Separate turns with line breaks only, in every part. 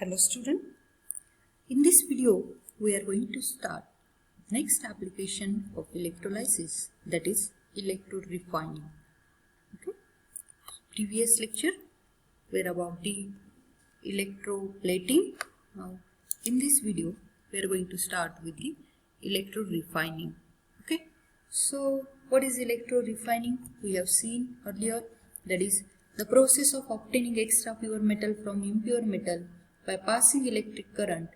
Hello student, in this video we are going to start next application of electrolysis, that is electrode refining. Okay. Previous lecture were about the electroplating. Now in this video we are going to start with the electrode refining. Okay. So what is electrode refining? We have seen earlier, that is the process of obtaining extra pure metal from impure metal by passing electric current.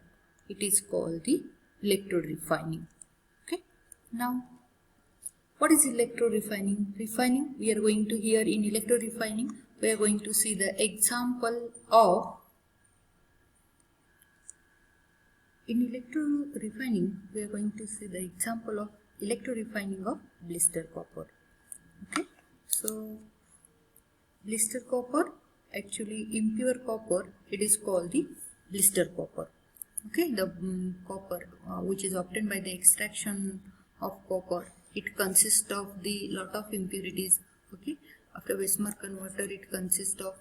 It is called the electrode refining. Okay. Now, what is electrode refining? Refining, we are going to hear in electrode refining, we are going to see the example of, in electrode refining, we are going to see the example of electrode refining of blister copper. Okay. So, blister copper, actually impure copper, it is called the blister copper. Okay, the copper which is obtained by the extraction of copper, it consists of the lot of impurities. Okay, after Westmark converter, it consists of,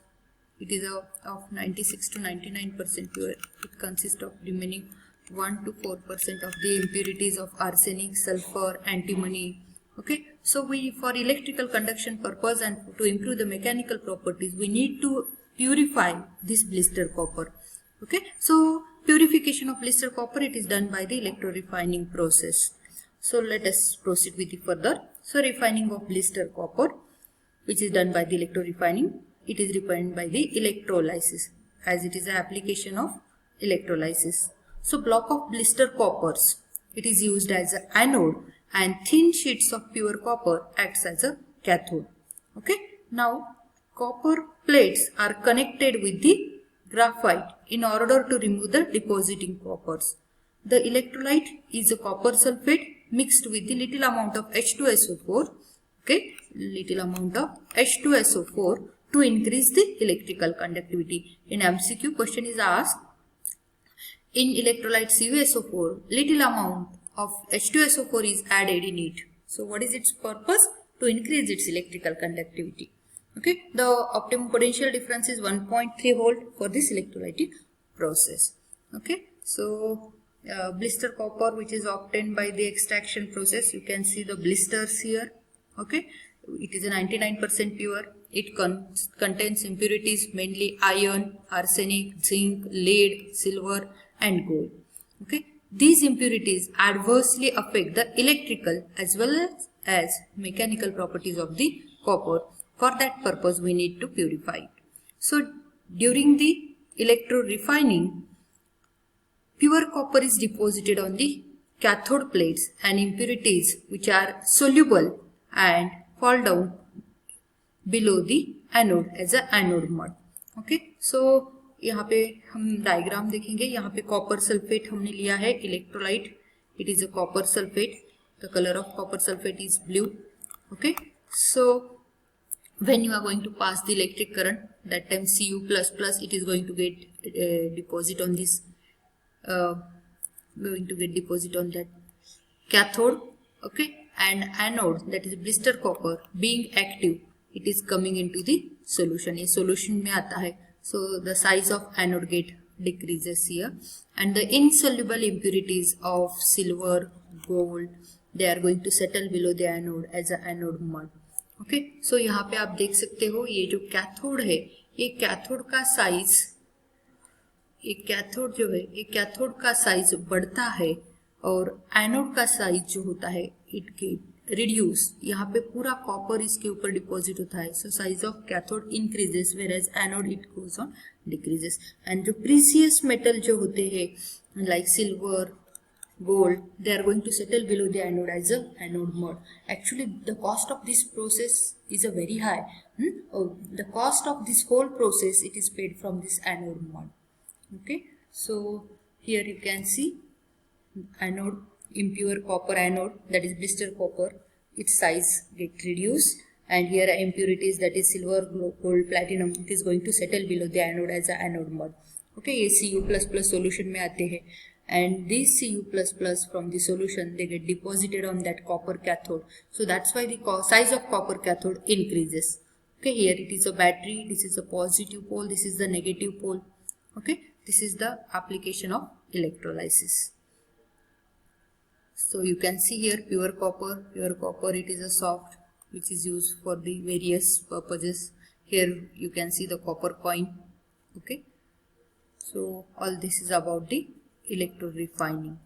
it is of 96 to 99% pure. It consists of remaining 1 to 4% of the impurities of arsenic, sulfur, antimony. Okay, so we, for electrical conduction purpose and to improve the mechanical properties, we need to purify this blister copper. Okay, so purification of blister copper, it is done by the electro refining process. So let us proceed with the further. So refining of blister copper, which is done by the electro refining, it is refined by the electrolysis, as it is an application of electrolysis. So block of blister coppers, it is used as an anode, and thin sheets of pure copper acts as a cathode. Okay. Now copper plates are connected with the graphite in order to remove the depositing coppers. The electrolyte is a copper sulfate mixed with the little amount of H2SO4. Okay, little amount of H2SO4 to increase the electrical conductivity. In MCQ, question is asked, in electrolyte CuSO4, little amount of H2SO4 is added in it. So what is its purpose? To increase its electrical conductivity. Okay, the optimum potential difference is 1.3 volt for this electrolytic process. Okay, so blister copper, which is obtained by the extraction process, you can see the blisters here. Okay, it is a 99% pure. It contains impurities, mainly iron, arsenic, zinc, lead, silver and gold. Okay, these impurities adversely affect the electrical as well as mechanical properties of the copper. For that purpose, we need to purify it. So during the electrode refining, pure copper is deposited on the cathode plates, and impurities which are soluble and fall down below the anode as a anode mud. Okay, so यहाँ पे हम diagram देखेंगे. यहाँ पे copper sulphate हमने लिया है electrolyte. It is a copper sulphate. The colour of copper sulphate is blue. Okay, so when you are going to pass the electric current, that time Cu++, it is going to get deposit on this, going to get deposit on that cathode. Okay, and anode, that is blister copper, being active, it is coming into the solution. ये solution में आता है. So the size of anode gate decreases here, and the insoluble impurities of silver, gold, they are going to settle below the anode as a anode mud. Okay, so यहाँ पे आप देख सकते हो, ये जो कैथोड है, ये कैथोड का साइज, ये कैथोड जो है, ये कैथोड का साइज बढ़ता है और एनोड का साइज जो होता है, इट गेट रिड्यूस. यहाँ पे पूरा कॉपर इसके ऊपर डिपॉजिट होता है. So size of cathode increases, whereas anode it goes on decreases. And जो प्रीसियस मेटल जो होते हैं, like silver, gold, they are going to settle below the anode as a anode mud. Actually, the cost of this process is a very high. The cost of this whole process, it is paid from this anode mud. Okay, so here you can see anode, impure copper anode, that is blister copper, its size get reduced, and here impurities, that is silver, gold, platinum, it is going to settle below the anode as a anode mud. Okay, ये Cu++ solution में आते हैं, and this Cu++ from the solution, they get deposited on that copper cathode. So that's why the size of copper cathode increases. Okay, here it is a battery, this is a positive pole, this is the negative pole. Okay, This is the application of electrolysis. So you can see here pure copper. Pure copper, it is a soft which is used for the various purposes. Here you can see the copper coin. Okay. So all this is about the electro refining.